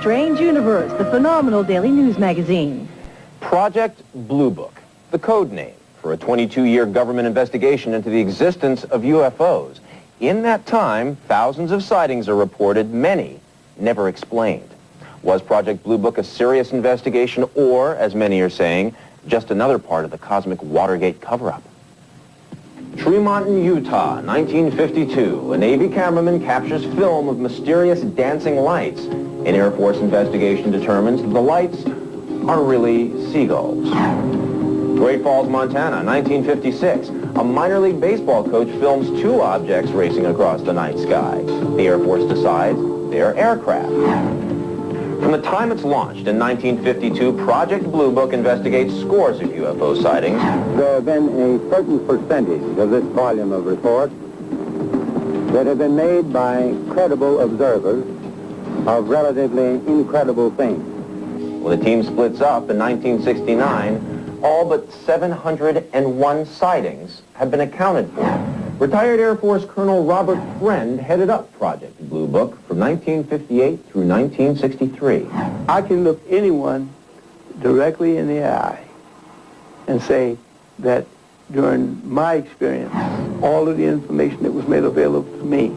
Strange Universe, the phenomenal daily news magazine. Project Blue Book, the code name for a 22-year government investigation into the existence of UFOs. In that time, thousands of sightings are reported, many never explained. Was Project Blue Book a serious investigation or, as many are saying, just another part of the cosmic Watergate cover-up? Tremont, Utah, 1952. A Navy cameraman captures film of mysterious dancing lights. An Air Force investigation determines the lights are really seagulls. Great Falls, Montana, 1956. A minor league baseball coach films two objects racing across the night sky. The Air Force decides they're aircraft. From the time it's launched in 1952, Project Blue Book investigates scores of UFO sightings. There have been a certain percentage of this volume of reports that have been made by credible observers of relatively incredible things. When the team splits up in 1969, all but 701 sightings have been accounted for. Retired Air Force Colonel Robert Friend headed up Project Blue Book from 1958 through 1963. I can look anyone directly in the eye and say that during my experience, all of the information that was made available to me,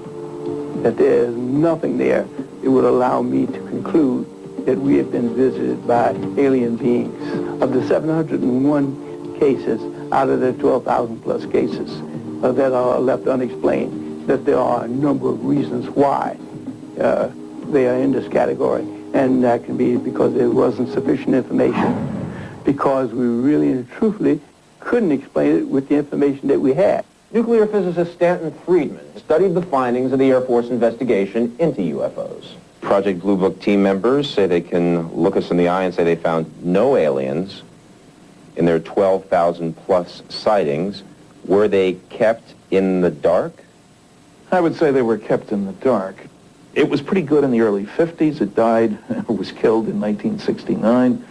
that there is nothing there that would allow me to conclude that we have been visited by alien beings. Of the 701 cases out of the 12,000 plus cases that are left unexplained, that there are a number of reasons why they are in this category. And that can be because there wasn't sufficient information, because we really and truthfully couldn't explain it with the information that we had. Nuclear physicist Stanton Friedman studied the findings of the Air Force investigation into UFOs. Project Blue Book team members say they can look us in the eye and say they found no aliens in their 12,000 plus sightings. Were they kept in the dark? I would say they were kept in the dark. It was pretty good in the early 50s. It died, was killed in 1969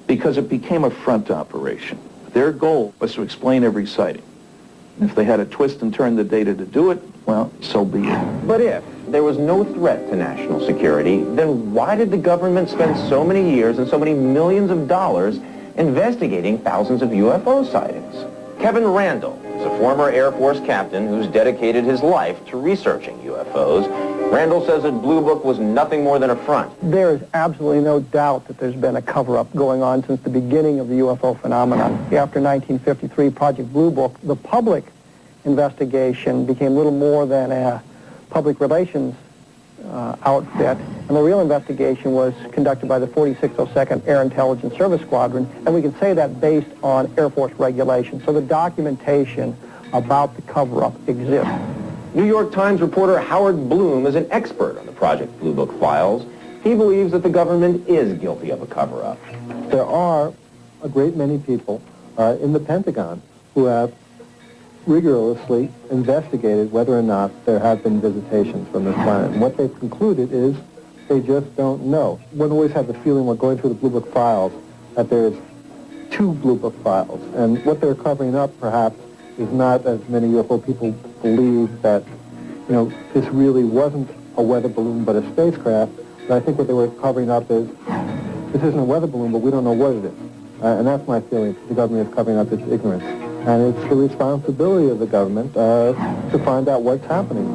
because it became a front operation. Their goal was to explain every sighting. And if they had to twist and turn the data to do it, well, so be it. But if there was no threat to national security, then why did the government spend so many years and so many millions of dollars investigating thousands of UFO sightings? Kevin Randall is a former Air Force captain who's dedicated his life to researching UFOs. Randall says that Blue Book was nothing more than a front. There is absolutely no doubt that there's been a cover-up going on since the beginning of the UFO phenomenon. After 1953, Project Blue Book, the public investigation became little more than a public relations outfit, and the real investigation was conducted by the 4602nd Air Intelligence Service Squadron, and we can say that based on Air Force regulations. So the documentation about the cover-up exists. New York Times reporter Howard Bloom is an expert on the Project Blue Book files. He believes that the government is guilty of a cover-up. There are a great many people in the Pentagon who have rigorously investigated whether or not there have been visitations from this planet. And what they've concluded is they just don't know. One always has the feeling when going through the Blue Book files that there's two Blue Book files. And what they're covering up, perhaps, is not, as many UFO people believe, that, you know, this really wasn't a weather balloon but a spacecraft. But I think what they were covering up is, this isn't a weather balloon, but we don't know what it is. And that's my feeling. The government is covering up its ignorance. And it's the responsibility of the government to find out what's happening.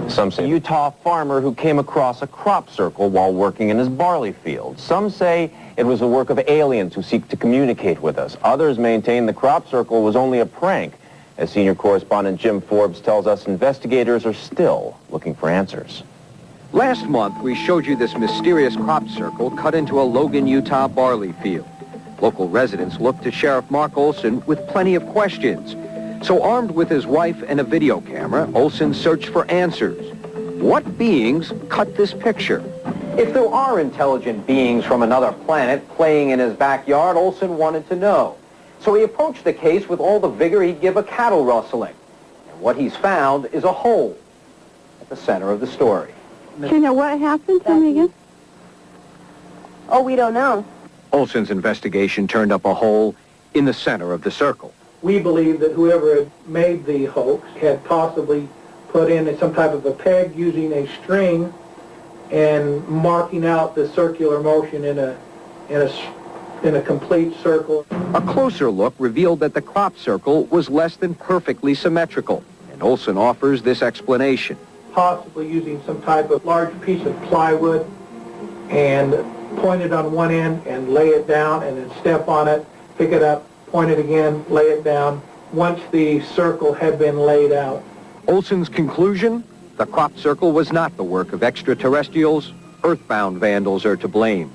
Some say a Utah farmer who came across a crop circle while working in his barley field. Some say it was the work of aliens who seek to communicate with us. Others maintain the crop circle was only a prank. As senior correspondent Jim Forbes tells us, investigators are still looking for answers. Last month, we showed you this mysterious crop circle cut into a Logan, Utah barley field. Local residents looked to Sheriff Mark Olson with plenty of questions. So armed with his wife and a video camera, Olson searched for answers. What beings cut this picture? If there are intelligent beings from another planet playing in his backyard, Olson wanted to know. So he approached the case with all the vigor he'd give a cattle rustling. And what he's found is a hole at the center of the story. Do you know what happened? Tell me again. Oh, we don't know. Olson's investigation turned up a hole in the center of the circle. We believe that whoever had made the hoax had possibly put in some type of a peg using a string and marking out the circular motion in a complete circle. A closer look revealed that the crop circle was less than perfectly symmetrical, and Olson offers this explanation. Possibly using some type of large piece of plywood and point it on one end and lay it down and then step on it, pick it up, point it again, lay it down, once the circle had been laid out. Olson's conclusion? The crop circle was not the work of extraterrestrials. Earthbound vandals are to blame.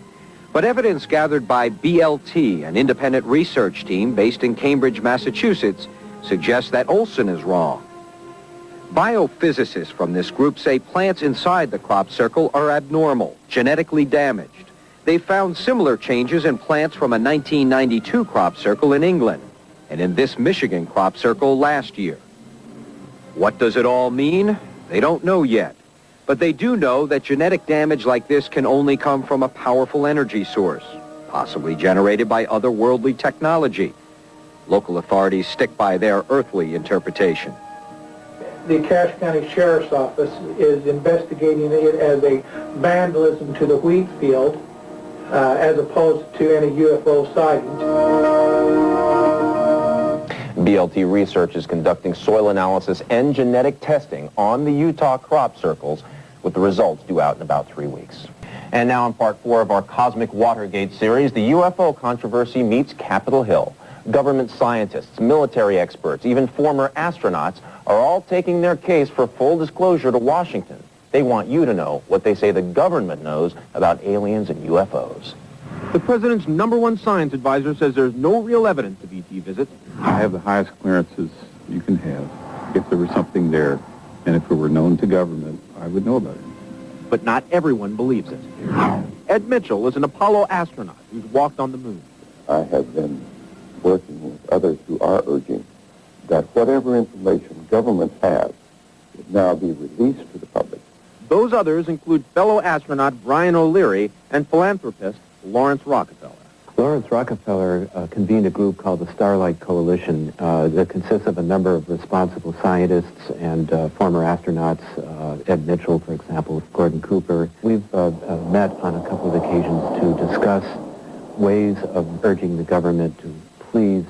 But evidence gathered by BLT, an independent research team based in Cambridge, Massachusetts, suggests that Olson is wrong. Biophysicists from this group say plants inside the crop circle are abnormal, genetically damaged. They found similar changes in plants from a 1992 crop circle in England and in this Michigan crop circle last year. What does it all mean? They don't know yet. But they do know that genetic damage like this can only come from a powerful energy source, possibly generated by otherworldly technology. Local authorities stick by their earthly interpretation. The Cache County Sheriff's Office is investigating it as a vandalism to the wheat field as opposed to any UFO sightings. BLT Research is conducting soil analysis and genetic testing on the Utah crop circles, with the results due out in about 3 weeks. And now in part 4 of our Cosmic Watergate series, the UFO controversy meets Capitol Hill. Government scientists, military experts, even former astronauts are all taking their case for full disclosure to Washington. They want you to know what they say the government knows about aliens and UFOs. The president's #1 science advisor says there's no real evidence of ET visits. I have the highest clearances you can have. If there was something there, and if it were known to government, I would know about it. But not everyone believes it. Ed Mitchell is an Apollo astronaut who's walked on the moon. I have been working with others who are urging that whatever information governments have should now be released to the public. Those others include fellow astronaut Brian O'Leary and philanthropist Lawrence Rockefeller. Lawrence Rockefeller convened a group called the Starlight Coalition that consists of a number of responsible scientists and former astronauts, Ed Mitchell, for example, Gordon Cooper. We've met on a couple of occasions to discuss ways of urging the government to please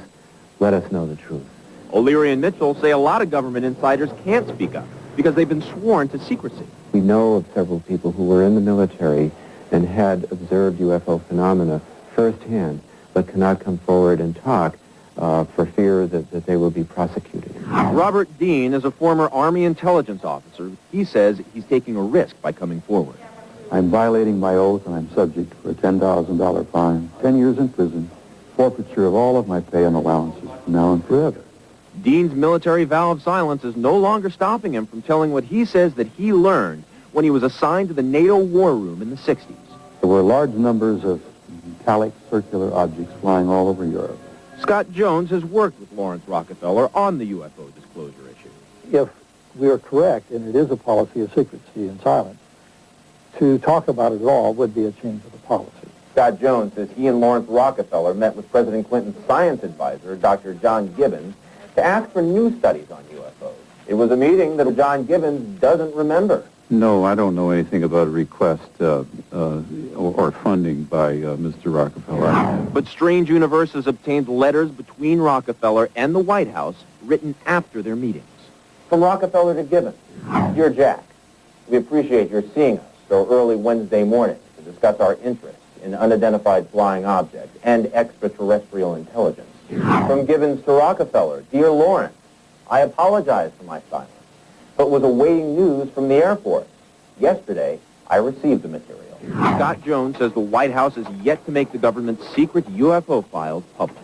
let us know the truth. O'Leary and Mitchell say a lot of government insiders can't speak up because they've been sworn to secrecy. We know of several people who were in the military and had observed UFO phenomena firsthand, but cannot come forward and talk for fear that they will be prosecuted. Robert Dean is a former Army intelligence officer. He says he's taking a risk by coming forward. I'm violating my oath and I'm subject for a $10,000 fine, 10 years in prison, forfeiture of all of my pay and allowances from now and forever. Dean's military vow of silence is no longer stopping him from telling what he says that he learned when he was assigned to the NATO war room in the 60s. There were large numbers of metallic circular objects flying all over Europe. Scott Jones has worked with Lawrence Rockefeller on the UFO disclosure issue. If we are correct, and it is a policy of secrecy and silence, to talk about it at all would be a change of the policy. Scott Jones says he and Lawrence Rockefeller met with President Clinton's science advisor, Dr. John Gibbons, to ask for new studies on UFOs. It was a meeting that John Gibbons doesn't remember. No, I don't know anything about a request or funding by Mr. Rockefeller. But Strange Universe has obtained letters between Rockefeller and the White House written after their meetings. From Rockefeller to Gibbons, dear Jack, we appreciate your seeing us so early Wednesday morning to discuss our interest in unidentified flying objects and extraterrestrial intelligence. From Gibbons to Rockefeller, dear Lawrence, I apologize for my silence, but was awaiting news from the Air Force. Yesterday, I received the material. Scott Jones says the White House is yet to make the government's secret UFO files public.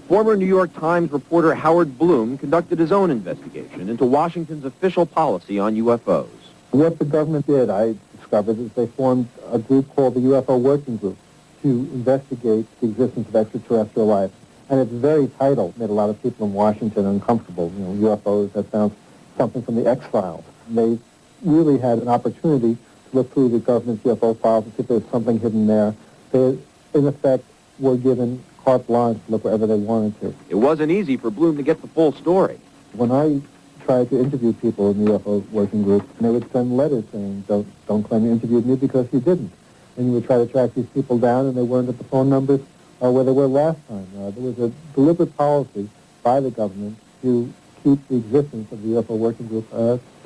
Former New York Times reporter Howard Bloom conducted his own investigation into Washington's official policy on UFOs. What the government did, I discovered, is they formed a group called the UFO Working Group to investigate the existence of extraterrestrial life. And its very title made a lot of people in Washington uncomfortable. You know, UFOs, that sounds something from the X-Files. They really had an opportunity to look through the government's UFO files and see if there was something hidden there. They, in effect, were given carte blanche to look wherever they wanted to. It wasn't easy for Bloom to get the full story. When I try to interview people in the UFO working group, and they would send letters saying, don't claim you interviewed me because you didn't. And you would try to track these people down, and they weren't at the phone numbers where they were last time. There was a deliberate policy by the government to keep the existence of the UFO working group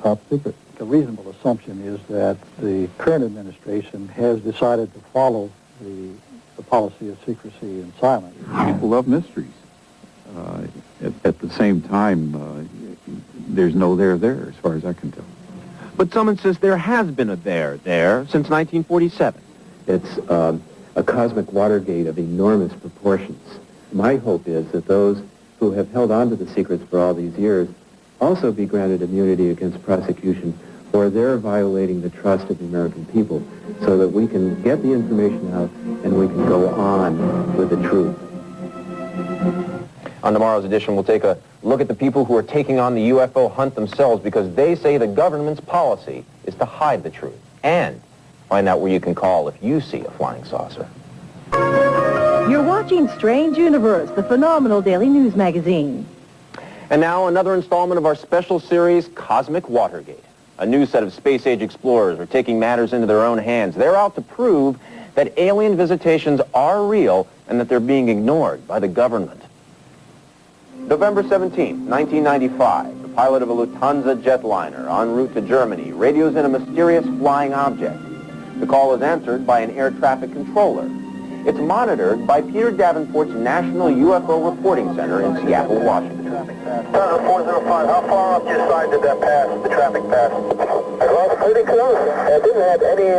top secret. The reasonable assumption is that the current administration has decided to follow the policy of secrecy and silence. People love mysteries. At the same time, there's no there as far as I can tell. But someone says there has been a there since 1947. It's a cosmic Watergate of enormous proportions. My hope is that those who have held on to the secrets for all these years also be granted immunity against prosecution for their violating the trust of the American people, so that we can get the information out and we can go on with the truth. On tomorrow's edition, we'll take a look at the people who are taking on the UFO hunt themselves because they say the government's policy is to hide the truth, and find out where you can call if you see a flying saucer. You're watching Strange Universe, the phenomenal daily news magazine. And now another installment of our special series, Cosmic Watergate. A new set of space-age explorers are taking matters into their own hands. They're out to prove that alien visitations are real and that they're being ignored by the government. November 17, 1995, the pilot of a Lufthansa jetliner en route to Germany radios in a mysterious flying object. The call is answered by an air traffic controller. It's monitored by Peter Davenport's National UFO Reporting Center in Seattle, Washington. 405, how far up your side did that pass, the traffic pass? Well, pretty close. I didn't have any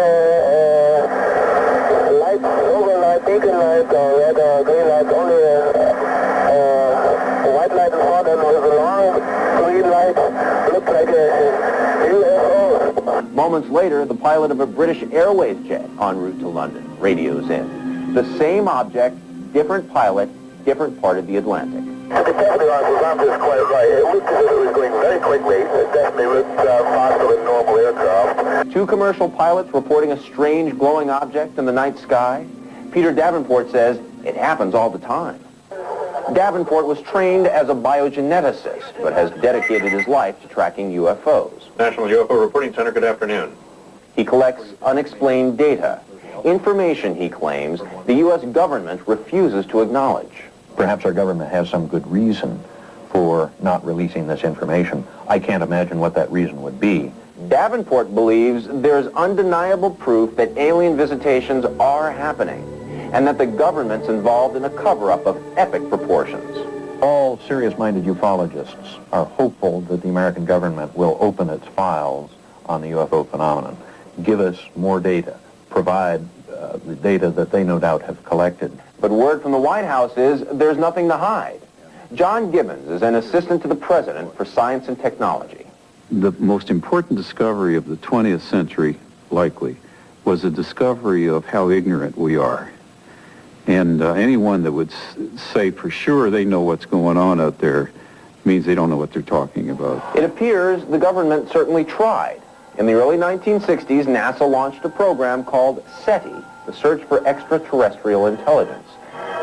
lights, overlight, beacon lights, or red or green lights, only a white light in front, and there was a long green light, looked like a UFO. Moments later, the pilot of a British Airways jet en route to London radios in. The same object, different pilot, different part of the Atlantic. The detective was is quite right. It looked as if it was going very quickly. It definitely looked faster than normal aircraft. Two commercial pilots reporting a strange glowing object in the night sky. Peter Davenport says it happens all the time. Davenport was trained as a biogeneticist, but has dedicated his life to tracking UFOs. National UFO Reporting Center, good afternoon. He collects unexplained data, information, he claims, the U.S. government refuses to acknowledge. Perhaps our government has some good reason for not releasing this information. I can't imagine what that reason would be. Davenport believes there's undeniable proof that alien visitations are happening, and that the government's involved in a cover-up of epic proportions. All serious-minded ufologists are hopeful that the American government will open its files on the UFO phenomenon, give us more data, provide the data that they no doubt have collected. But word from the White House is there's nothing to hide. John Gibbons is an assistant to the president for science and technology. The most important discovery of the 20th century, likely, was the discovery of how ignorant we are. And anyone that would say for sure they know what's going on out there means they don't know what they're talking about. It appears the government certainly tried. In the early 1960s, NASA launched a program called SETI, the Search for Extraterrestrial Intelligence.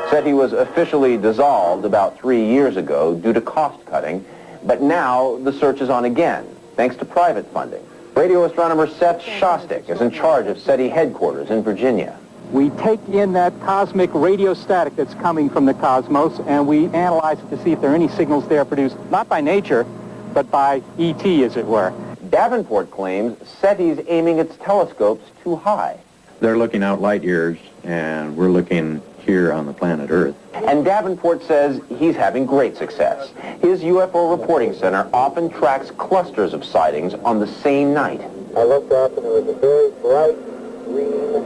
SETI was officially dissolved about 3 years ago due to cost cutting, but now the search is on again, thanks to private funding. Radio astronomer Seth Shostak is in charge of SETI headquarters in Virginia. We take in that cosmic radio static that's coming from the cosmos, and we analyze it to see if there are any signals there produced, not by nature, but by ET, as it were. Davenport claims SETI's aiming its telescopes too high. They're looking out light years, and we're looking here on the planet Earth. And Davenport says he's having great success. His UFO reporting center often tracks clusters of sightings on the same night. I looked up and it was a very bright, green,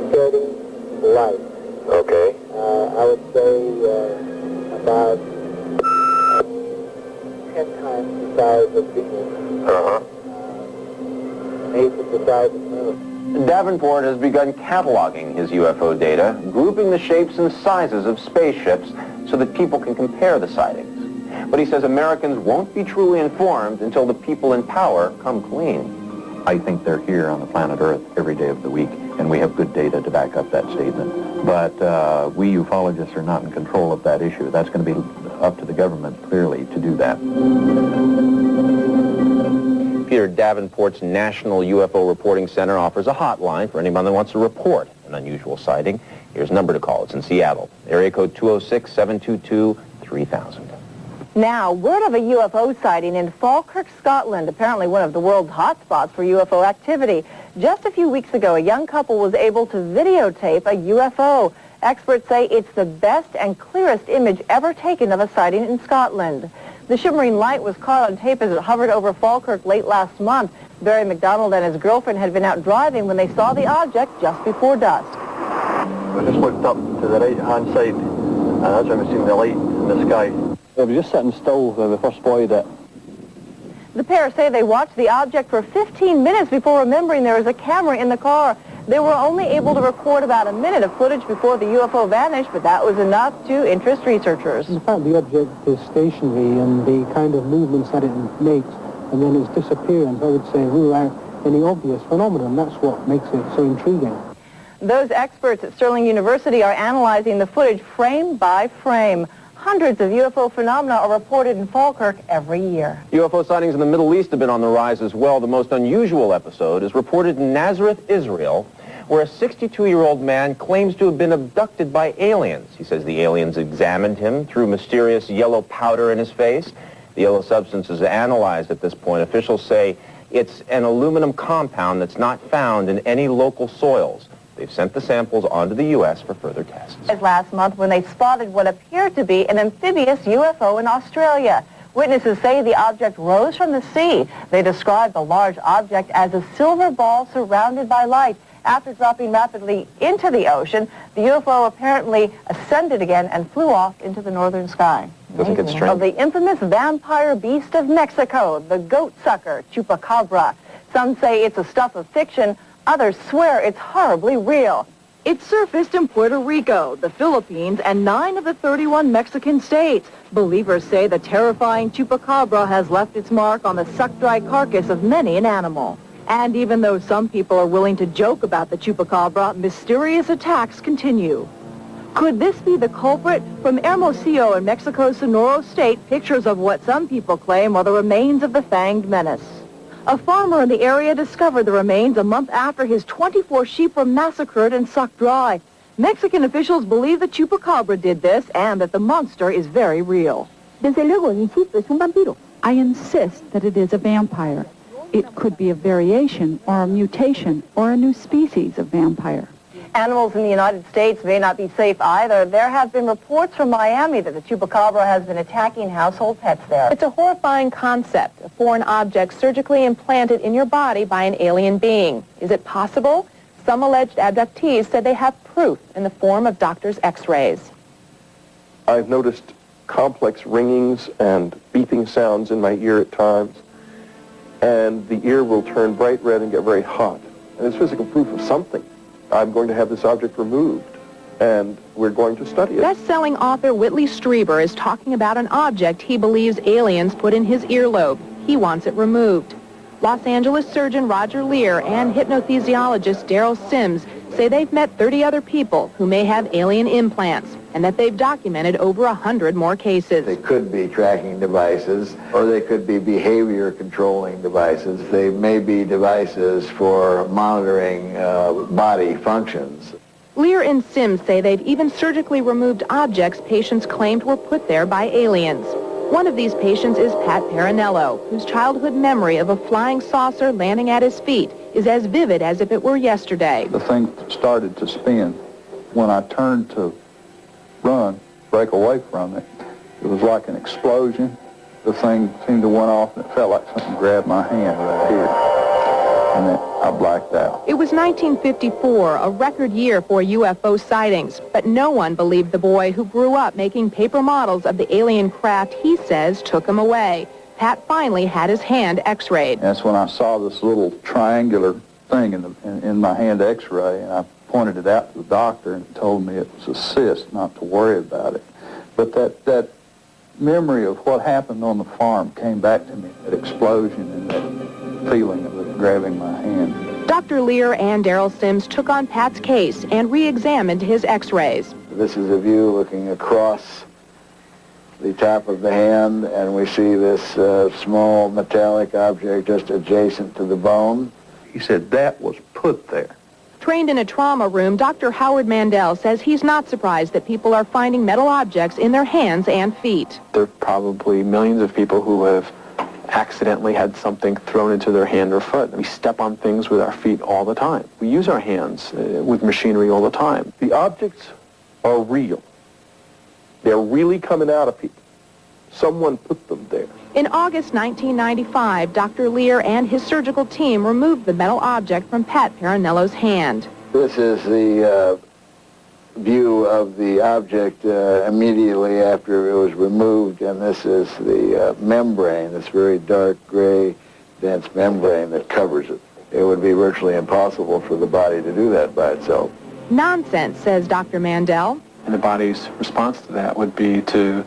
steady light. Okay. I would say about 10 times the size of Venus. Uh-huh. 8 of the size of the Moon. Davenport has begun cataloging his UFO data, grouping the shapes and sizes of spaceships so that people can compare the sightings. But he says Americans won't be truly informed until the people in power come clean. I think they're here on the planet Earth every day of the week, and we have good data to back up that statement. But we ufologists are not in control of that issue. That's going to be up to the government, clearly, to do that. Peter Davenport's National UFO Reporting Center offers a hotline for anyone that wants to report an unusual sighting. Here's a number to call. It's in Seattle. Area code 206-722-3000. Now, word of a UFO sighting in Falkirk, Scotland, apparently one of the world's hotspots for UFO activity. Just a few weeks ago, a young couple was able to videotape a UFO. Experts say it's the best and clearest image ever taken of a sighting in Scotland. The shimmering light was caught on tape as it hovered over Falkirk late last month. Barry McDonald and his girlfriend had been out driving when they saw the object just before dusk. I just looked up to the right-hand side, and that's when I seen the light in the sky. I was just sitting still when we first spotted it. The pair say they watched the object for 15 minutes before remembering there was a camera in the car. They were only able to record about a minute of footage before the UFO vanished, but that was enough to interest researchers. In fact, the object is stationary, and the kind of movements that it makes and then its disappearance, I would say, rule out any obvious phenomenon. That's what makes it so intriguing. Those experts at Sterling University are analyzing the footage frame by frame. Hundreds of UFO phenomena are reported in Falkirk every year. UFO sightings in the Middle East have been on the rise as well. The most unusual episode is reported in Nazareth, Israel, where a 62-year-old man claims to have been abducted by aliens. He says the aliens examined him, threw mysterious yellow powder in his face. The yellow substance is analyzed at this point. Officials say it's an aluminum compound that's not found in any local soils. They've sent the samples on to the U.S. for further tests. Last month when they spotted what appeared to be an amphibious UFO in Australia. Witnesses say the object rose from the sea. They described the large object as a silver ball surrounded by light. After dropping rapidly into the ocean, the UFO apparently ascended again and flew off into the northern sky. Doesn't get strange. Of the infamous vampire beast of Mexico, the goat sucker, chupacabra. Some say it's a stuff of fiction. Others swear it's horribly real. It surfaced in Puerto Rico, the Philippines, and 9 of the 31 Mexican states. Believers say the terrifying chupacabra has left its mark on the suck-dry carcass of many an animal. And even though some people are willing to joke about the chupacabra, mysterious attacks continue. Could this be the culprit? From Hermosillo in Mexico's Sonora State, pictures of what some people claim are the remains of the fanged menace. A farmer in the area discovered the remains a month after his 24 sheep were massacred and sucked dry. Mexican officials believe the chupacabra did this and that the monster is very real. Desde luego, insisto, es un vampiro. I insist that it is a vampire. It could be a variation or a mutation or a new species of vampire. Animals in the United States may not be safe either. There have been reports from Miami that the chupacabra has been attacking household pets there. It's a horrifying concept, a foreign object surgically implanted in your body by an alien being. Is it possible? Some alleged abductees said they have proof in the form of doctors' x-rays. I've noticed complex ringings and beeping sounds in my ear at times, and the ear will turn bright red and get very hot. And it's physical proof of something. I'm going to have this object removed, and we're going to study it. Best-selling author Whitley Strieber is talking about an object he believes aliens put in his earlobe. He wants it removed. Los Angeles surgeon Roger Lear and hypnothesiologist Daryl Sims say they've met 30 other people who may have alien implants, and that they've documented over 100 more cases. They could be tracking devices, or they could be behavior controlling devices. They may be devices for monitoring body functions. Lear and Sims say they've even surgically removed objects patients claimed were put there by aliens. One of these patients is Pat Parinello, whose childhood memory of a flying saucer landing at his feet is as vivid as if it were yesterday. The thing started to spin. When I turned to run, break away from it, it was like an explosion. The thing seemed to went off, and it felt like something grabbed my hand right here. And then I blacked out. It was 1954, a record year for UFO sightings, but no one believed the boy who grew up making paper models of the alien craft he says took him away. Pat finally had his hand x-rayed. That's when I saw this little triangular thing in my hand x-ray, and I pointed it out to the doctor and told me it was a cyst, not to worry about it. But that memory of what happened on the farm came back to me, that explosion and that feeling of it grabbing my hand. Dr. Lear and Daryl Sims took on Pat's case and re-examined his x-rays. This is a view looking across the top of the hand, and we see this small metallic object just adjacent to the bone. He said that was put there. Trained in a trauma room, Dr. Howard Mandel says he's not surprised that people are finding metal objects in their hands and feet. There are probably millions of people who have accidentally had something thrown into their hand or foot. We step on things with our feet all the time. We use our hands with machinery all the time. The objects are real. They're really coming out of people. Someone put them there. In August 1995, Dr. Lear and his surgical team removed the metal object from Pat Parinello's hand. This is the view of the object immediately after it was removed, and this is the membrane, this very dark gray dense membrane that covers it. It would be virtually impossible for the body to do that by itself. Nonsense, says Dr. Mandel. And the body's response to that would be to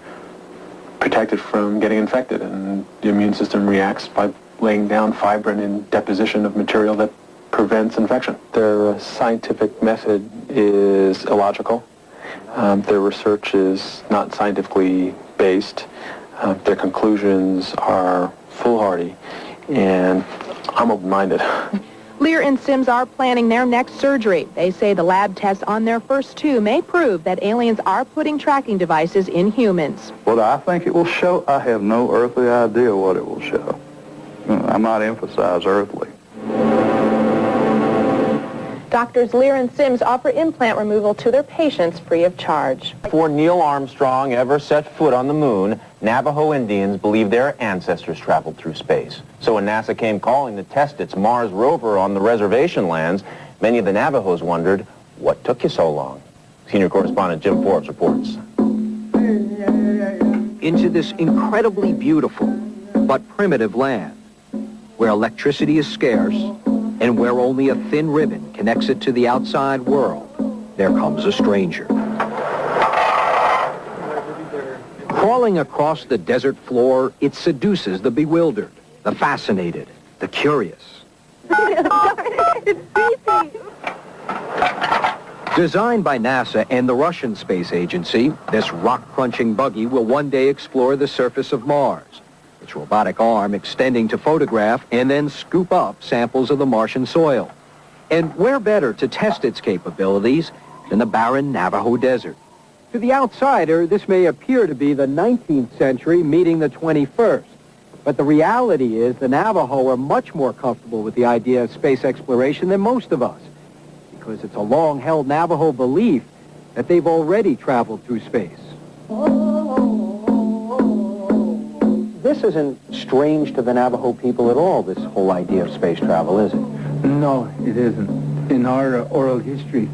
protect it from getting infected, and the immune system reacts by laying down fibrin in deposition of material that prevents infection. Their scientific method is illogical. Their research is not scientifically based. Their conclusions are foolhardy, and I'm open-minded. Lear and Sims are planning their next surgery. They say the lab tests on their first two may prove that aliens are putting tracking devices in humans. What I think it will show, I have no earthly idea what it will show. I might emphasize earthly. Doctors Lear and Sims offer implant removal to their patients free of charge. Before Neil Armstrong ever set foot on the moon, Navajo Indians believed their ancestors traveled through space. So when NASA came calling to test its Mars rover on the reservation lands, many of the Navajos wondered, what took you so long? Senior correspondent Jim Forbes reports. Into this incredibly beautiful but primitive land, where electricity is scarce and where only a thin ribbon connects it to the outside world, there comes a stranger. Crawling across the desert floor, it seduces the bewildered, the fascinated, the curious. Designed by NASA and the Russian Space Agency, this rock-crunching buggy will one day explore the surface of Mars, its robotic arm extending to photograph and then scoop up samples of the Martian soil. And where better to test its capabilities than the barren Navajo desert? To the outsider, this may appear to be the 19th century meeting the 21st. But the reality is the Navajo are much more comfortable with the idea of space exploration than most of us, because it's a long-held Navajo belief that they've already traveled through space. This isn't strange to the Navajo people at all, this whole idea of space travel, is it? No, it isn't. In our oral history,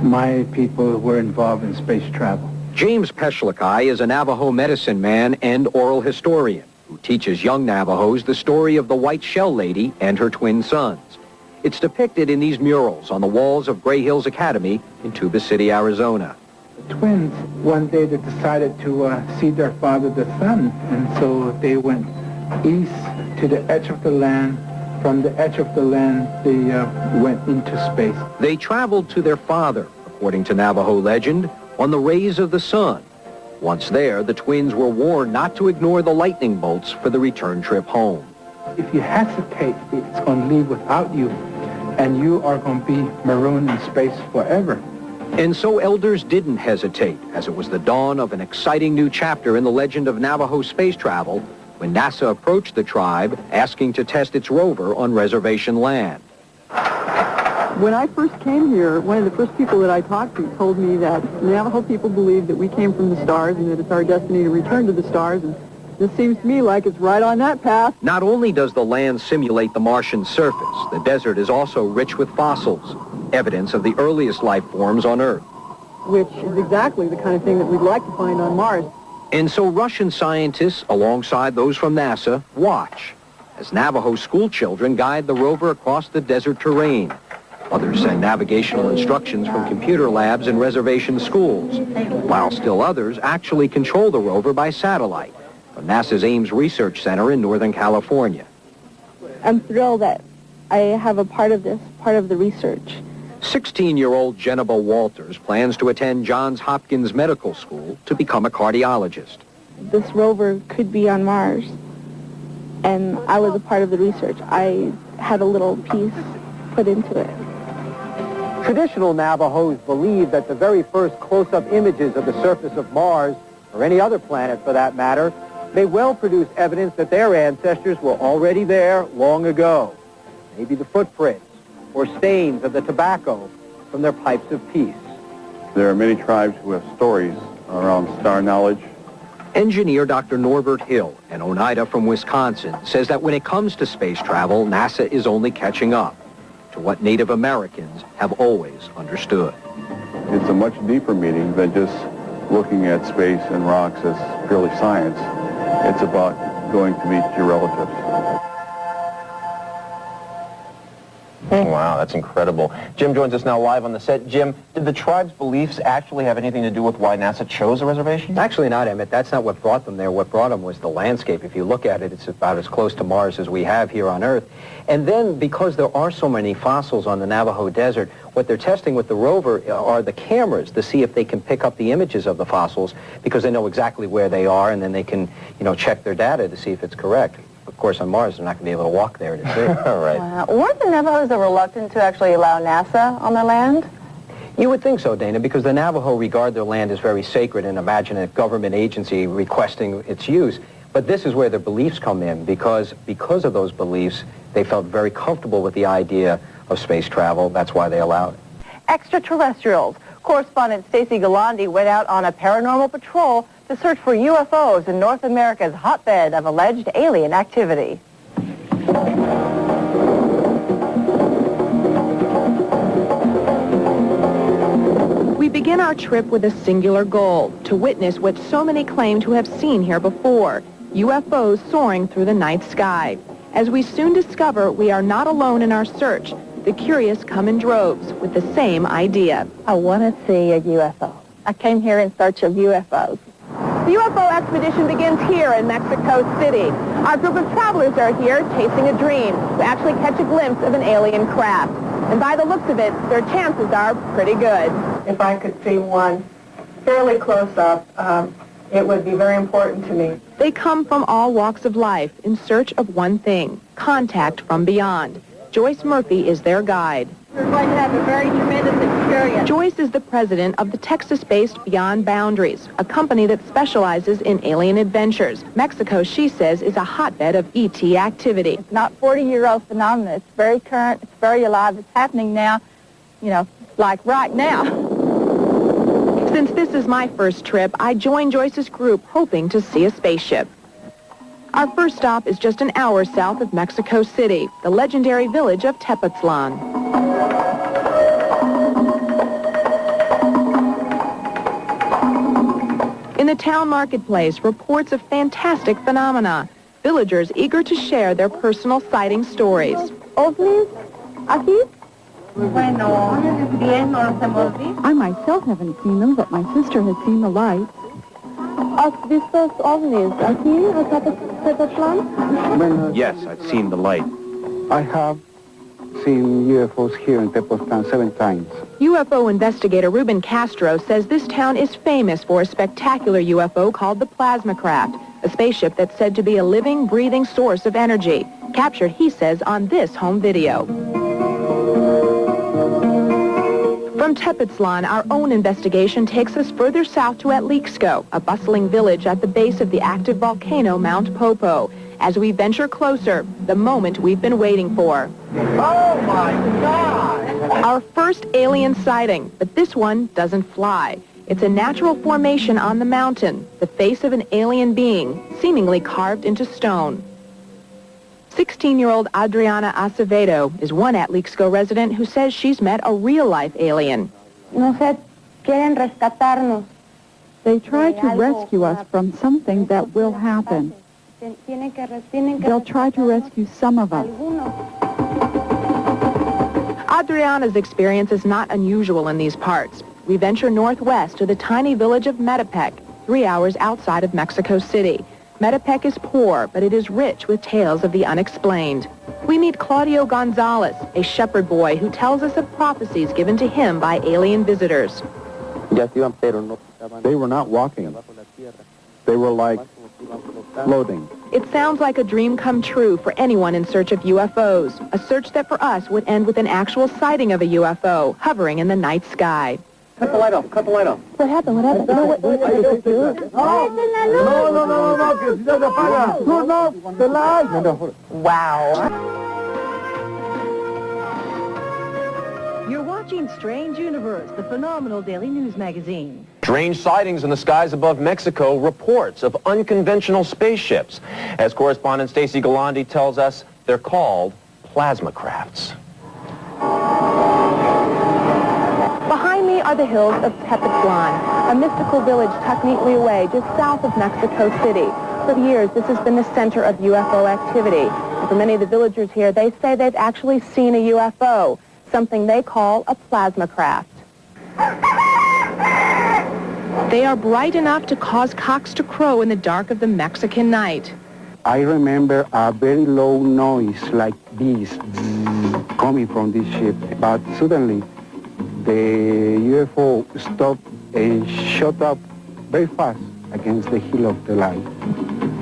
my people were involved in space travel. James Peshlikai is a Navajo medicine man and oral historian who teaches young Navajos the story of the White Shell Lady and her twin sons. It's depicted in these murals on the walls of Gray Hills Academy in Tuba City, Arizona. The twins, one day they decided to see their father, the sun, and so they went east to the edge of the land. From the edge of the land, they went into space. They traveled to their father, according to Navajo legend, on the rays of the sun. Once there, the twins were warned not to ignore the lightning bolts for the return trip home. If you hesitate, it's going to leave without you, and you are going to be marooned in space forever. And so elders didn't hesitate, as it was the dawn of an exciting new chapter in the legend of Navajo space travel when NASA approached the tribe asking to test its rover on reservation land. When I first came here, one of the first people that I talked to told me that Navajo people believe that we came from the stars and that it's our destiny to return to the stars, and this seems to me like it's right on that path. Not only does the land simulate the Martian surface, the desert is also rich with fossils, evidence of the earliest life forms on Earth. Which is exactly the kind of thing that we'd like to find on Mars. And so Russian scientists, alongside those from NASA, watch as Navajo school children guide the rover across the desert terrain. Others send navigational instructions from computer labs in reservation schools, while still others actually control the rover by satellite from NASA's Ames Research Center in Northern California. I'm thrilled that I have a part of this, part of the research. 16-year-old Jennifer Walters plans to attend Johns Hopkins Medical School to become a cardiologist. this rover could be on Mars, and I was a part of the research. I had a little piece put into it. Traditional Navajos believe that the very first close-up images of the surface of Mars, or any other planet for that matter, may well produce evidence that their ancestors were already there long ago. Maybe the footprints or stains of the tobacco from their pipes of peace. There are many tribes who have stories around star knowledge. Engineer Dr. Norbert Hill, an Oneida from Wisconsin, says that when it comes to space travel, NASA is only catching up to what Native Americans have always understood. It's a much deeper meaning than just looking at space and rocks as purely science. It's about going to meet your relatives. Wow, that's incredible. Jim joins us now live on the set. Jim, did the tribe's beliefs actually have anything to do with why NASA chose the reservation? Actually not, Emmett. That's not what brought them there. What brought them was the landscape. If you look at it, it's about as close to Mars as we have here on Earth. And then, because there are so many fossils on the Navajo Desert, what they're testing with the rover are the cameras to see if they can pick up the images of the fossils, because they know exactly where they are, and then they can, check their data to see if it's correct. Of course, on Mars, they're not going to be able to walk there to see it. Right. Weren't the Navajos reluctant to actually allow NASA on their land? You would think so, Dana, because the Navajo regard their land as very sacred and imagine a government agency requesting its use. But this is where their beliefs come in, because of those beliefs, they felt very comfortable with the idea of space travel. That's why they allowed it. Extraterrestrials. Correspondent Stacy Galandi went out on a paranormal patrol to search for UFOs in North America's hotbed of alleged alien activity. We begin our trip with a singular goal, to witness what so many claim to have seen here before, UFOs soaring through the night sky. As we soon discover, we are not alone in our search. The curious come in droves with the same idea. I want to see a UFO. I came here in search of UFOs. The UFO expedition begins here in Mexico City. Our group of travelers are here chasing a dream to actually catch a glimpse of an alien craft. And by the looks of it, their chances are pretty good. If I could see one fairly close up, it would be very important to me. They come from all walks of life in search of one thing, contact from beyond. Joyce Murphy is their guide. We're going to have a very tremendous experience. Joyce is the president of the Texas-based Beyond Boundaries, a company that specializes in alien adventures. Mexico, she says, is a hotbed of ET activity. It's not 40-year-old phenomenon. It's very current. It's very alive. It's happening now, like right now. Since this is my first trip, I joined Joyce's group hoping to see a spaceship. Our first stop is just an hour south of Mexico City, the legendary village of Tepoztlan. In the town marketplace, reports of fantastic phenomena. Villagers eager to share their personal sighting stories. OVNIs? Aquí? I myself haven't seen them, but my sister has seen the lights. ¿Has visto ovnis aquí en Tepoztlan? Yes, I've seen the light. I have seen UFOs here in Tepoztlan 7 times. UFO investigator Ruben Castro says this town is famous for a spectacular UFO called the Plasma Craft, a spaceship that's said to be a living, breathing source of energy, captured, he says, on this home video. From Tepoztlan, our own investigation takes us further south to Atlixco, a bustling village at the base of the active volcano Mount Popo. As we venture closer, the moment we've been waiting for. Oh, my God! Our first alien sighting, but this one doesn't fly. It's a natural formation on the mountain, the face of an alien being, seemingly carved into stone. 16-year-old Adriana Acevedo is one Atlixco resident who says she's met a real-life alien. No sé, quieren rescatarnos. They try to rescue us from something that will happen. They'll try to rescue some of us. Adriana's experience is not unusual in these parts. We venture northwest to the tiny village of Metepec, 3 hours outside of Mexico City. Metepec is poor, but it is rich with tales of the unexplained. We meet Claudio Gonzalez, a shepherd boy who tells us of prophecies given to him by alien visitors. They were not walking. They were like floating. It sounds like a dream come true for anyone in search of UFOs, a search that for us would end with an actual sighting of a UFO hovering in the night sky. Cut the light off. Cut the light off. What happened? What happened? No, Wow. You're watching Strange Universe, the phenomenal daily news magazine. Strange sightings in the skies above Mexico, reports of unconventional spaceships. As correspondent Stacy Galandi tells us, they're called plasma crafts. Behind me are the hills of Tepoztlan, a mystical village tucked neatly away just south of Mexico City. For years, this has been the center of UFO activity. And for many of the villagers here, they say they've actually seen a UFO, something they call a plasma craft. They are bright enough to cause cocks to crow in the dark of the Mexican night. I remember a very low noise like this coming from this ship, but suddenly the UFO stopped and shot up very fast against the hill of the light.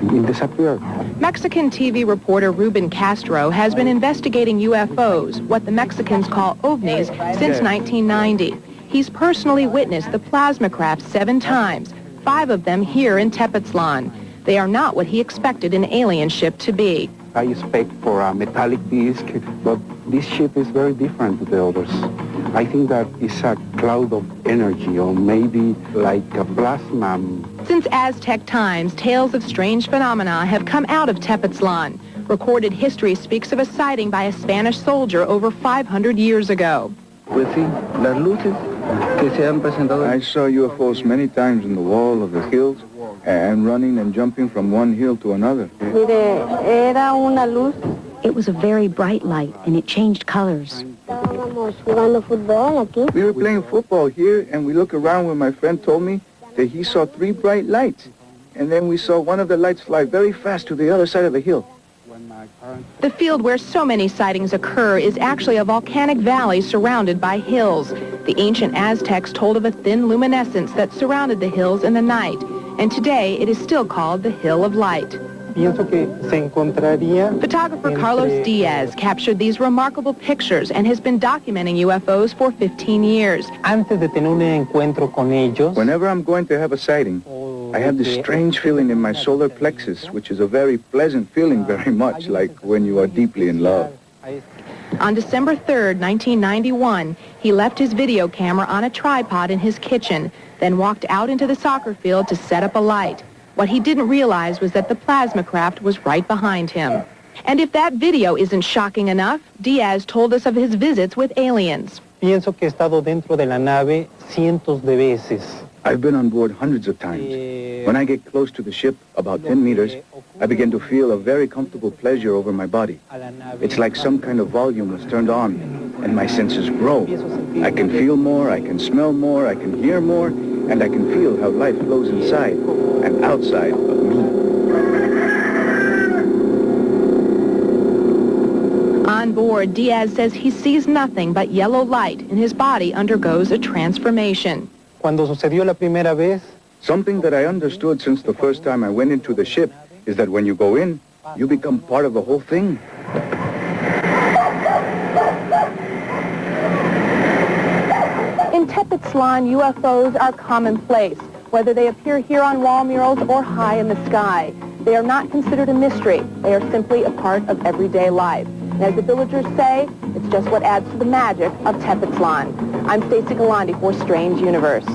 It disappeared. Mexican TV reporter Ruben Castro has been investigating UFOs, what the Mexicans call ovnis, since 1990. He's personally witnessed the plasma craft 7 times, 5 of them here in Tepoztlan. They are not what he expected an alien ship to be. I expect for a metallic disc, but this ship is very different to the others. I think that it's a cloud of energy, or maybe like a plasma. Since Aztec times, tales of strange phenomena have come out of Tepoztlan. Recorded history speaks of a sighting by a Spanish soldier over 500 years ago. I saw UFOs many times in the wall of the hills and running and jumping from one hill to another. It was a very bright light, and it changed colors. We were playing football here, and we looked around when my friend told me that he saw 3 bright lights. And then we saw one of the lights fly very fast to the other side of the hill. The field where so many sightings occur is actually a volcanic valley surrounded by hills. The ancient Aztecs told of a thin luminescence that surrounded the hills in the night, and today it is still called the Hill of Light. Photographer Carlos Diaz captured these remarkable pictures and has been documenting UFOs for 15 years. Whenever I'm going to have a sighting, I have this strange feeling in my solar plexus, which is a very pleasant feeling, very much like when you are deeply in love. On December 3rd, 1991, he left his video camera on a tripod in his kitchen, then walked out into the soccer field to set up a light. What he didn't realize was that the plasma craft was right behind him. And if that video isn't shocking enough, Diaz told us of his visits with aliens. Pienso que he estado dentro de la nave cientos de veces. I've been on board hundreds of times. When I get close to the ship, about 10 meters, I begin to feel a very comfortable pleasure over my body. It's like some kind of volume was turned on, and my senses grow. I can feel more, I can smell more, I can hear more, and I can feel how life flows inside and outside of me. On board, Diaz says he sees nothing but yellow light, and his body undergoes a transformation. Cuando sucedió la primera vez, something that I understood since the first time I went into the ship is that when you go in, you become part of the whole thing. In Tepoztlan, UFOs are commonplace, whether they appear here on wall murals or high in the sky. They are not considered a mystery. They are simply a part of everyday life. And as the villagers say, it's just what adds to the magic of Tepoztlan. I'm Stacy Galandi for Strange Universe.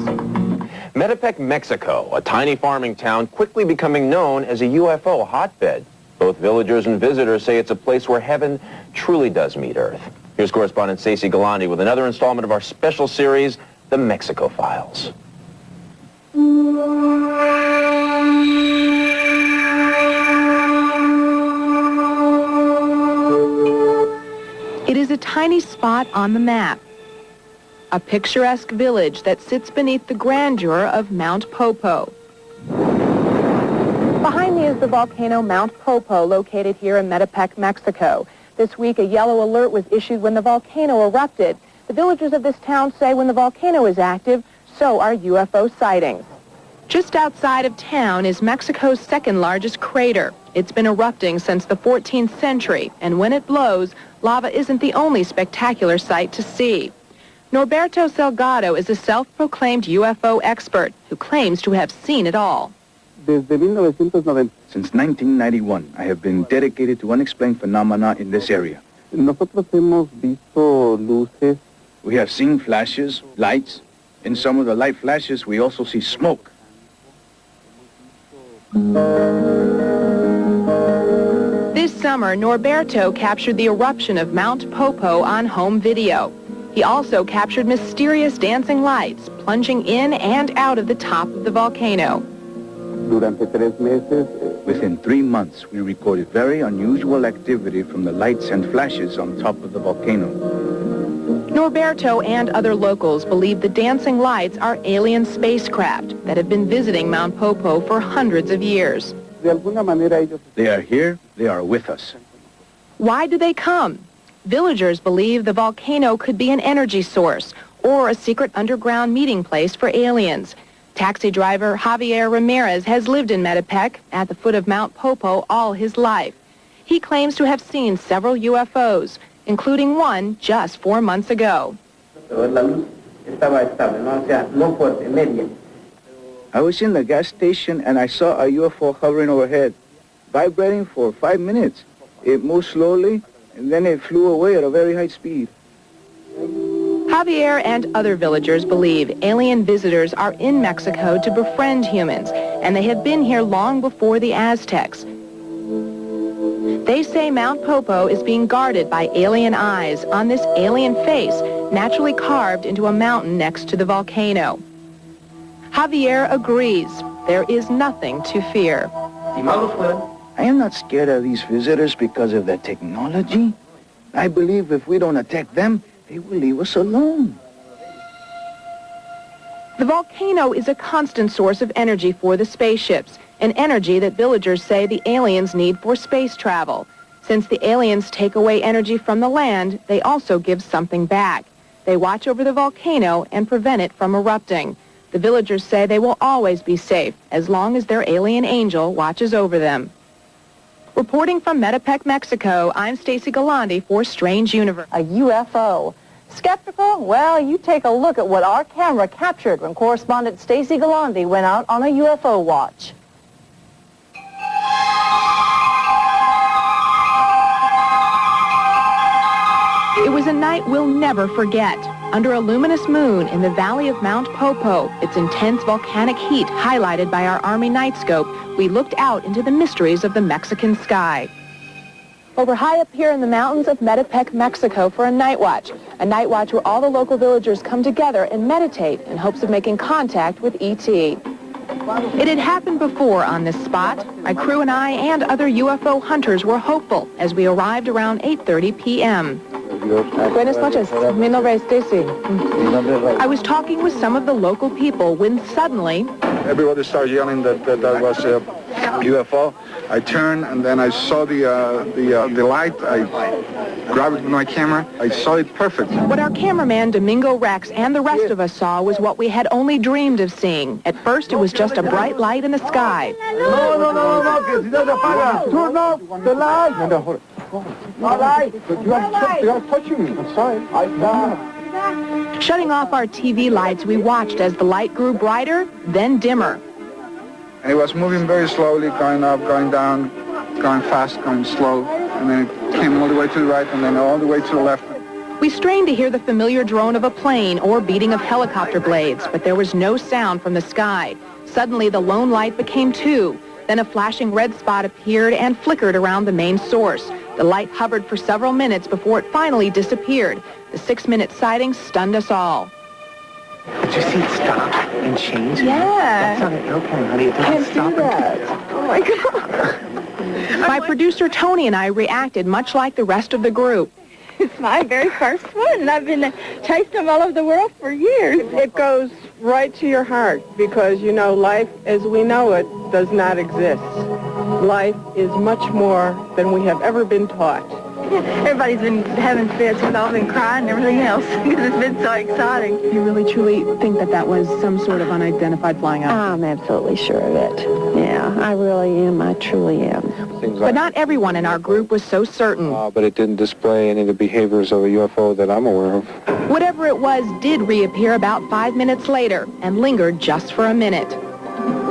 Metepec, Mexico, a tiny farming town quickly becoming known as a UFO hotbed. Both villagers and visitors say it's a place where heaven truly does meet Earth. Here's correspondent Stacy Galandi with another installment of our special series, The Mexico Files. It is a tiny spot on the map, a picturesque village that sits beneath the grandeur of Mount Popo. Behind me is the volcano Mount Popo, located here in Metepec, Mexico. This week, a yellow alert was issued when the volcano erupted. The villagers of this town say when the volcano is active, so are UFO sightings. Just outside of town is Mexico's second largest crater. It's been erupting since the 14th century, and when it blows, lava isn't the only spectacular sight to see. Norberto Salgado is a self-proclaimed UFO expert who claims to have seen it all. Since 1991, I have been dedicated to unexplained phenomena in this area. Nosotros hemos visto luces. We have seen flashes, lights. In some of the light flashes, we also see smoke. This summer, Norberto captured the eruption of Mount Popo on home video. He also captured mysterious dancing lights plunging in and out of the top of the volcano. Within 3 months, we recorded very unusual activity from the lights and flashes on top of the volcano. Norberto and other locals believe the dancing lights are alien spacecraft that have been visiting Mount Popo for hundreds of years. They are here, they are with us. Why do they come? Villagers believe the volcano could be an energy source or a secret underground meeting place for aliens. Taxi driver Javier Ramirez has lived in Metepec at the foot of Mount Popo all his life. He claims to have seen several UFOs, including one just 4 months ago. I was in the gas station and I saw a UFO hovering overhead, vibrating for 5 minutes. It moved slowly and then it flew away at a very high speed. Javier and other villagers believe alien visitors are in Mexico to befriend humans, and they have been here long before the Aztecs. They say Mount Popo is being guarded by alien eyes on this alien face naturally carved into a mountain next to the volcano. Javier agrees. There is nothing to fear. I am not scared of these visitors because of their technology. I believe if we don't attack them, they will leave us alone. The volcano is a constant source of energy for the spaceships, an energy that villagers say the aliens need for space travel. Since the aliens take away energy from the land, they also give something back. They watch over the volcano and prevent it from erupting. The villagers say they will always be safe as long as their alien angel watches over them. Reporting from Metepec, Mexico, I'm Stacy Galandi for Strange Universe. A UFO. Skeptical? Well, you take a look at what our camera captured when correspondent Stacy Galandi went out on a UFO watch. It was a night we'll never forget. Under a luminous moon in the valley of Mount Popo, its intense volcanic heat highlighted by our Army night scope, we looked out into the mysteries of the Mexican sky. Well, we're high up here in the mountains of Metepec, Mexico for a night watch where all the local villagers come together and meditate in hopes of making contact with E.T. It had happened before on this spot. My crew and I and other UFO hunters were hopeful as we arrived around 8:30 p.m. Buenas noches. Mi nombre es Stacy. I was talking with some of the local people when suddenly Everybody started yelling that was a UFO. I turned and then I saw the light. I grabbed it with my camera. I saw it perfect. What our cameraman Domingo Rex and the rest of us saw was what we had only dreamed of seeing. At first it was just a bright light in the sky. No, que si no se apaga. Turn off the light. No, hold it. No light. You are touching me. I'm sorry. Shutting off our TV lights, we watched as the light grew brighter, then dimmer. And it was moving very slowly, going up, going down, going fast, going slow. And then it came all the way to the right and then all the way to the left. We strained to hear the familiar drone of a plane or beating of helicopter blades, but there was no sound from the sky. Suddenly, the lone light became two. Then a flashing red spot appeared and flickered around the main source. The light hovered for several minutes before it finally disappeared. The 6-minute sighting stunned us all. Did you see it stop and change? Yeah. That's not an airplane, honey. It doesn't stop and change. Oh, my God. My producer, Tony, and I reacted much like the rest of the group. It's my very first one, and I've been chasing them all over the world for years. It goes right to your heart because, you know, life as we know it does not exist. Life is much more than we have ever been taught. Everybody's been having fits. We've all been crying and everything else because it's been so exciting. You really truly think that that was some sort of unidentified flying object? I'm absolutely sure of it. Yeah, I really am. I truly am. But not everyone in our group was so certain. But it didn't display any of the behaviors of a UFO that I'm aware of. Whatever it was did reappear about 5 minutes later and lingered just for a minute.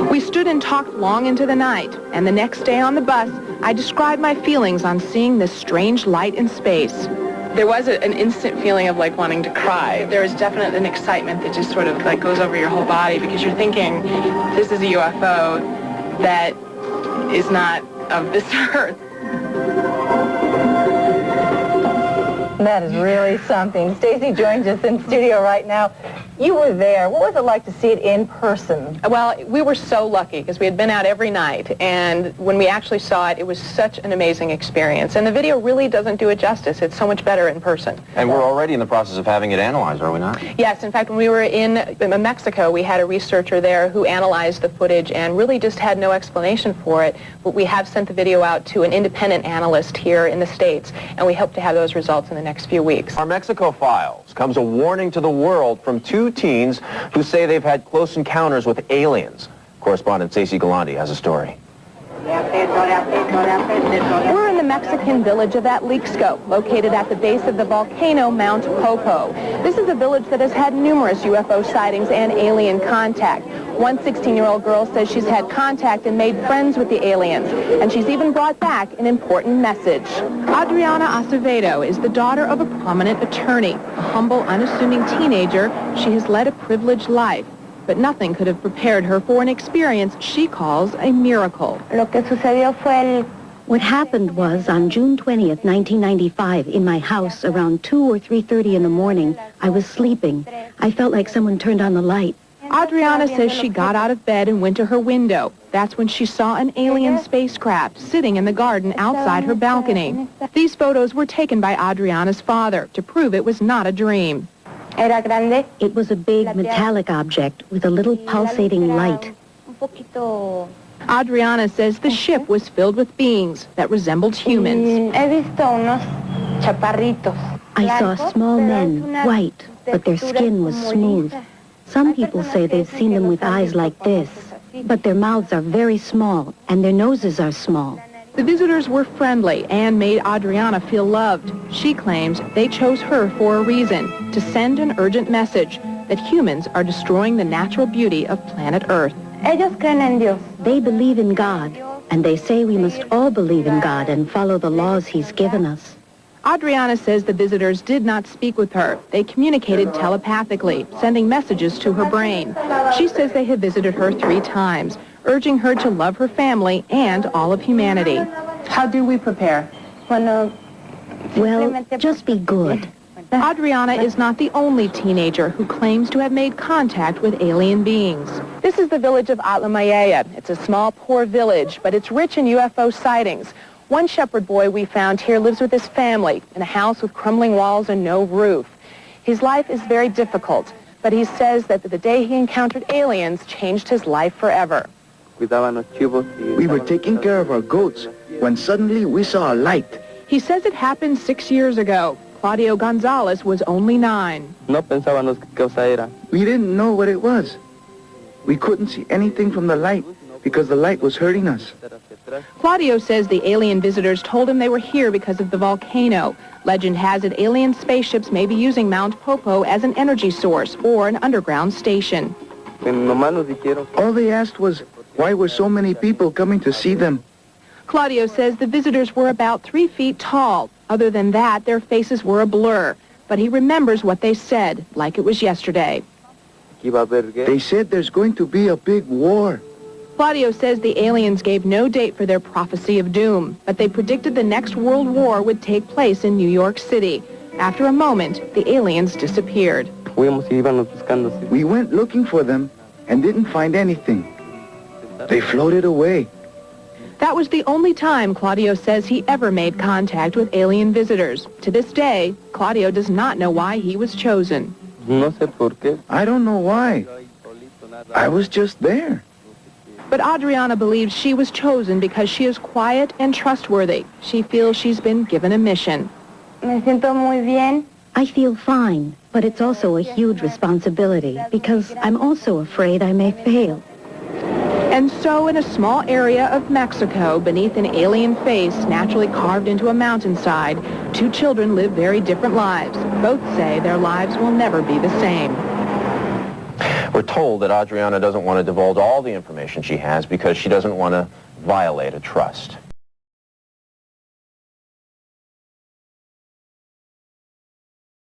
We stood and talked long into the night, and the next day on the bus, I described my feelings on seeing this strange light in space. There was an instant feeling of like wanting to cry. There was definitely an excitement that just sort of like goes over your whole body because you're thinking, this is a UFO that is not of this earth. That is really something. Stacy joins us in studio right now. You were there. What was it like to see it in person? Well, we were so lucky because we had been out every night, and when we actually saw it, it was such an amazing experience. And the video really doesn't do it justice. It's so much better in person. And we're already in the process of having it analyzed, are we not? Yes, in fact, when we were in Mexico, we had a researcher there who analyzed the footage and really just had no explanation for it. But we have sent the video out to an independent analyst here in the States, and we hope to have those results in the next few weeks. Our Mexico files comes a warning to the world from two teens who say they've had close encounters with aliens. Correspondent Stacey Galante has a story. We're in the Mexican village of Atlixco, located at the base of the volcano Mount Popo. This is a village that has had numerous UFO sightings and alien contact. One 16-year-old girl says she's had contact and made friends with the aliens, and she's even brought back an important message. Adriana Acevedo is the daughter of a prominent attorney. A humble, unassuming teenager, she has led a privileged life. But nothing could have prepared her for an experience she calls a miracle. What happened was, on June 20th, 1995, in my house around 2 or 3:30 in the morning, I was sleeping. I felt like someone turned on the light. Adriana says she got out of bed and went to her window. That's when she saw an alien spacecraft sitting in the garden outside her balcony. These photos were taken by Adriana's father to prove it was not a dream. It was a big metallic object with a little pulsating light. Adriana says the ship was filled with beings that resembled humans. I saw small men, white, but their skin was smooth. Some people say they've seen them with eyes like this, but their mouths are very small and their noses are small. The visitors were friendly and made Adriana feel loved. She claims they chose her for a reason, to send an urgent message that humans are destroying the natural beauty of planet Earth. They believe in God, and they say we must all believe in God and follow the laws He's given us. Adriana says the visitors did not speak with her. They communicated telepathically, sending messages to her brain. She says they have visited her 3 times, urging her to love her family and all of humanity. How do we prepare? Well, just be good. Adriana is not the only teenager who claims to have made contact with alien beings. This is the village of Atlamayaya. It's a small, poor village, but it's rich in UFO sightings. One shepherd boy we found here lives with his family in a house with crumbling walls and no roof. His life is very difficult, but he says that the day he encountered aliens changed his life forever. We were taking care of our goats when suddenly we saw a light. He says it happened 6 years ago. Claudio Gonzalez was only 9. We didn't know what it was. We couldn't see anything from the light because the light was hurting us. Claudio says the alien visitors told him they were here because of the volcano. Legend has it alien spaceships may be using Mount Popo as an energy source or an underground station. All they asked was, why were so many people coming to see them? Claudio says the visitors were about 3 feet tall. Other than that, their faces were a blur. But he remembers what they said, like it was yesterday. They said there's going to be a big war. Claudio says the aliens gave no date for their prophecy of doom, but they predicted the next world war would take place in New York City. After a moment, the aliens disappeared. We went looking for them and didn't find anything. They floated away. That was the only time Claudio says he ever made contact with alien visitors. To this day, Claudio does not know why he was chosen. I don't know why. I was just there. But Adriana believes she was chosen because she is quiet and trustworthy. She feels she's been given a mission. Me siento muy bien. I feel fine, but it's also a huge responsibility because I'm also afraid I may fail. And so in a small area of Mexico, beneath an alien face naturally carved into a mountainside, two children live very different lives. Both say their lives will never be the same. We're told that Adriana doesn't want to divulge all the information she has because she doesn't want to violate a trust.